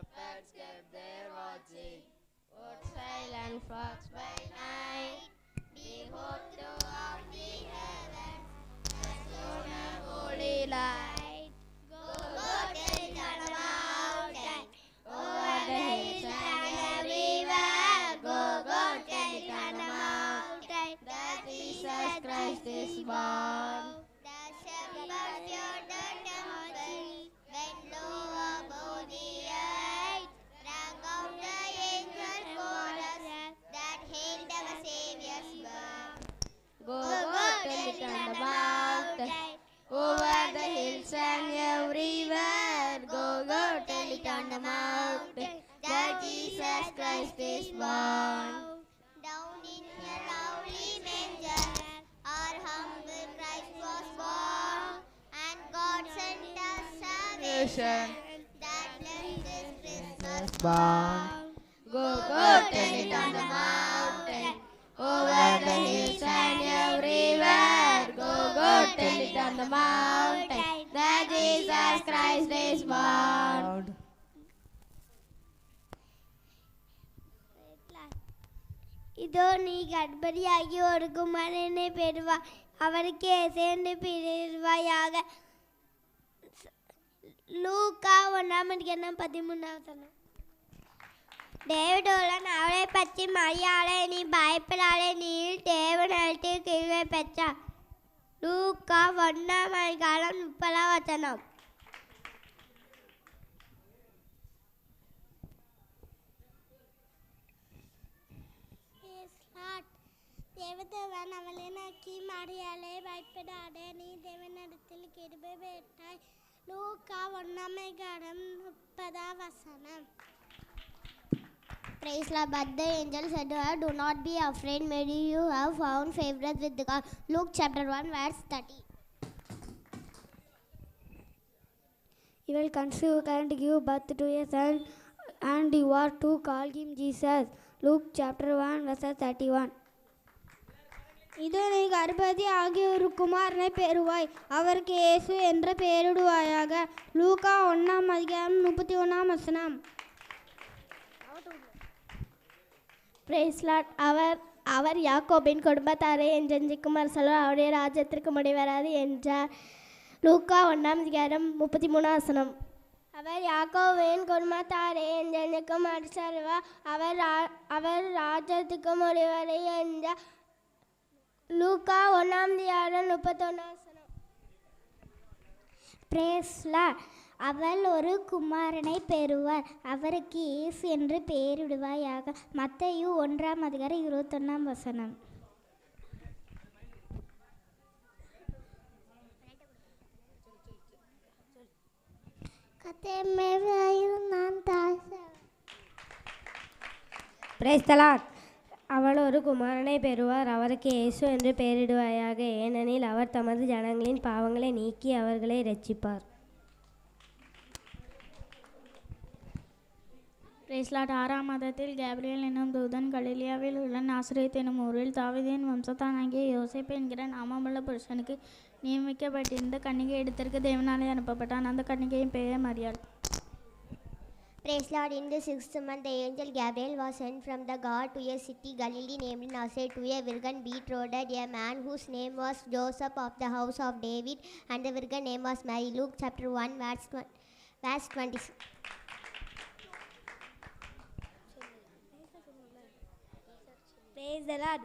shepherds kept their watching, wood silent flocks by night. Behold, throughout the heavens, the shone a holy light. Go, go, tell it on the mountain, over the hills and everywhere. Go, go, tell it on the mountain, that Jesus Christ is born. The shepherds heard the temple, bent low above the earth, rang out the angel chorus that hailed our Saviour's birth. Go, go, tell it on the mountain, over the hills and everywhere. Go, go, tell it on the mountain, that Jesus Christ is born. Down in a lovely manger, our humble Christ was born, and God sent us salvation, that blessed Christmas born. Go, go, tell it on the mountain, over the hills and everywhere. Go, go, tell it on the mountain, that Jesus Christ is born. இதோ நீ கர்ப்பணியாகி ஒரு குமாரனை பெறுவாய், அவருக்கு இயேசு என்று பெயரிடுவாயாக. லூக்கா 1:13. தேவதூதன் அவளை பற்றி, மரியாளே நீ பயப்படாதே, நீ தேவனிடத்தில் கிருபை பெற்றாய். லூக்கா 1:30. தேவதேவன் அவளை நோக்கி, மரியாளே பயப்படாதே, நீ தேவனிடத்தில் கிருபை பெற்றாய். லூக்கா 1:30. Praise Lord. But the angel said to her, do not be afraid, Mary, you have found favor with God. Luke chapter 1:30. You will conceive and give birth to a son, and you are to call him Jesus. Luke chapter 1:31. இதோ நீ கர்ப்பவதி ஆகிய ஒரு குமாரனை பெறுவாய், அவருக்கு இயேசு என்ற பெயரிடுவாயாக. லூக்கா 1:31. Praise Lord. அவர் யாக்கோபின் குடும்பத்தாரை என்றென்றைக்கும் அரசலோ, அவருடைய ராஜ்யத்திற்கு முடிவராது என்றார். லூக்கா 1:33. அவர் யாக்கோபின் குடும்பத்தாரை என்றென்றைக்கும் அரசலோ, அவர் ராஜ்யத்துக்கு முடிவரை என்றார். லூக்கா 1:31. Praise Lord. அவள் ஒரு குமாரனை பெறுவார், அவருக்கு இயேசு என்று பெயரிடுவாயாக. மத்தேயு 1:21. Praise the Lord. அவள் ஒரு குமாரனை பெறுவார், அவருக்கு இயேசு என்று பெயரிடுவாயாக. ஏனெனில் அவர் தமது ஜனங்களின் பாவங்களை நீக்கி அவர்களை இரட்சிப்பார். Price Lord. 6ஆம் மாதத்தில் கேப்ரியேல் என்னும் தூதன் கலிலியாவில் உள்ள நாசரேத் என்னும் ஊரில் தாவீதின் வம்சத்தானாகிய யோசேப்பு என்கிற நாமமுள்ள புருஷனுக்கு நியமிக்கப்பட்டிருந்த கன்னிகை இடத்திற்கு தேவனாலே அனுப்பப்பட்டான். அந்த கன்னிகையின் பெயர் மரியாள். Praise Lord. In the 6th month, the angel Gabriel was sent from the God to a city Galilee named Nazareth, to a virgin betrothed, a man whose name was Joseph, of the house of David, and the virgin name was Mary. Luke chapter 1:20. Praise the Lord.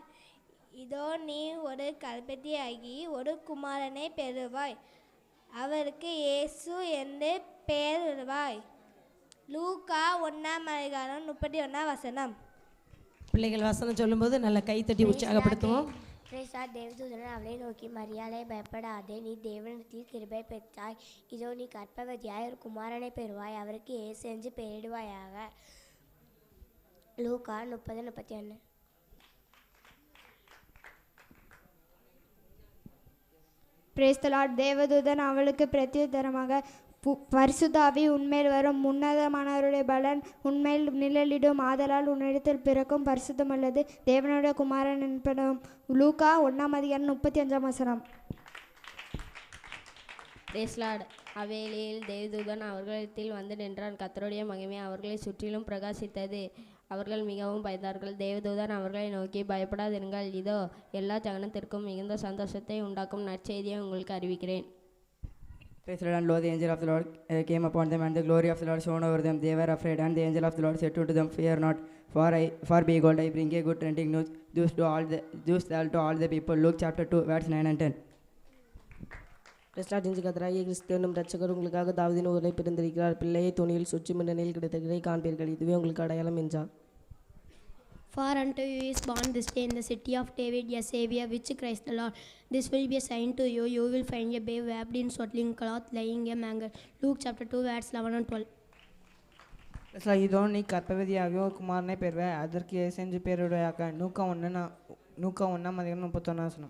இதோ நீ ஒரு கர்ப்பவதியாகி ஒரு குமாரனை பெறுவாய், அவருக்கு இயேசு என்று பெயரிடுவாய். லூக்கா 1:31. பிள்ளைகள் வசனம் சொல்லும்போது நல்ல கைத்தட்டி உற்சாகப்படுத்துவோம். Praise God. தேவதூதன் அவளை நோக்கி, மரியாளே பயப்படாதே, நீ தேவனிடத்தில் கிருபை பெற்றாய். இதோ நீ கர்ப்பவதியாய் ஒரு குமாரனை பெறுவாய், அவருக்கு இயேசு என்று பெயரிடுவாயாக. லூக்கா 30:31. Praise the Lord. தேவதூதன் அவளுக்கு பிரத்யுத்தரமாக, பரிசுத்த ஆவி உன்மேல் வரும், உன்னதமானவருடைய பலன் உன்மேல் நிழலிடும், ஆதலால் உன்னிடத்தில் பிறக்கும் பரிசுத்தமுள்ளது தேவனுடைய குமாரன் என்படும். லூக்கா 1:35. Praise Lord. அவ்வேளையில் தேவதூதன் அவர்களிடத்தில் வந்து நின்றான். கர்த்தருடைய மகிமை அவர்களை சுற்றிலும் பிரகாசித்தது. அவர்கள் மிகவும் பயந்தார்கள். தேவதூதன் அவர்களை நோக்கி, பயப்படாதிருங்கள், இதோ எல்லா ஜனத்திற்கும் மிகுந்த சந்தோஷத்தை உண்டாக்கும் நற்செய்தியை உங்களுக்கு அறிவிக்கிறேன். Praise the Lord, and lo, the angel of the Lord came upon them, and the glory of the Lord shone over them. They were afraid, and the angel of the Lord said unto them, Fear not, for behold, I bring a good trending news. News to all the people. Luke chapter 2, verse 9 and 10. கிறிஸ்டாட்டின் கத்தராகிய கிறிஸ்து என்னும் இரட்சகர் உங்களுக்காக தாவீதின் ஊரை பிறந்திருக்கிறார். பிள்ளையை துணியில் சுற்றி மின்னலில் கிடைத்ததை காண்பீர்கள். இதுவே உங்களுக்கு அடையாளம் என்றார். For unto you is born this day in the city of David a Saviour, which Christ the Lord. This will be a sign to you. You will find a babe wrapped in swaddling cloth, lying in a manger. Luke chapter 2, verse 11 and 12. இதோ நீ கர்ப்பவதியாகிய ஒரு குமாரனை பெறுவே, அதற்கு இயேசு என்று பெயரிடுவாயாக. நூக்கா 1:31.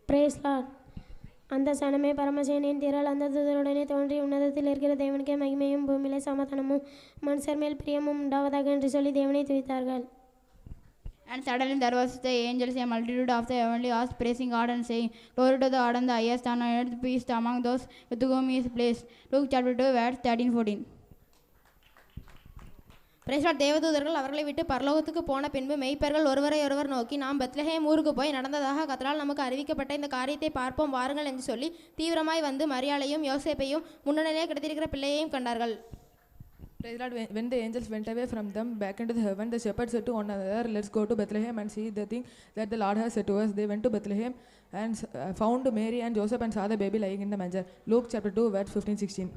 Praise Lord. அந்த சனமே பரமசேனின் திரள் அந்த தூதருடனே தோன்றி உன்னதத்தில் இருக்கிற தேவனுக்கே மகிமையும் பூமியிலே சமாதானமும் மனுஷர் மேல் பிரியமும் உண்டாவதாக என்று சொல்லி தேவனை துதித்தார்கள். And suddenly there was the angels, a multitude of the heavenly hosts, praising God and saying, Glory to the God in the highest, and on earth peace among those with whom he is pleased. Luke chapter 2, verse 13-14. பிரைஸ்லாட். தேவதூதர்கள் அவர்களை விட்டு பரலோகத்துக்கு போன பின்பு மெய்ப்பர்கள் ஒருவரை ஒருவர் நோக்கி, நாம் பெத்லஹேம் ஊருக்கு போய் நடந்ததாக கர்த்தரால் நமக்கு அறிவிக்கப்பட்ட இந்த காரியத்தை பார்ப்போம் வாருங்கள் என்று சொல்லி தீவிரமாய் வந்து மரியாளையும் யோசேப்பையும் முன்னணியிலே கிடத்திருக்கிற பிள்ளையையும் கண்டார்கள். Praise Lord. When the angels went away from them back into the heaven, the shepherds said to one another, Let's go to Bethlehem and see the thing that the Lord has said to us. They went to Bethlehem and found Mary and Joseph and saw the baby lying in the manger. Luke chapter 2, verse 15-16.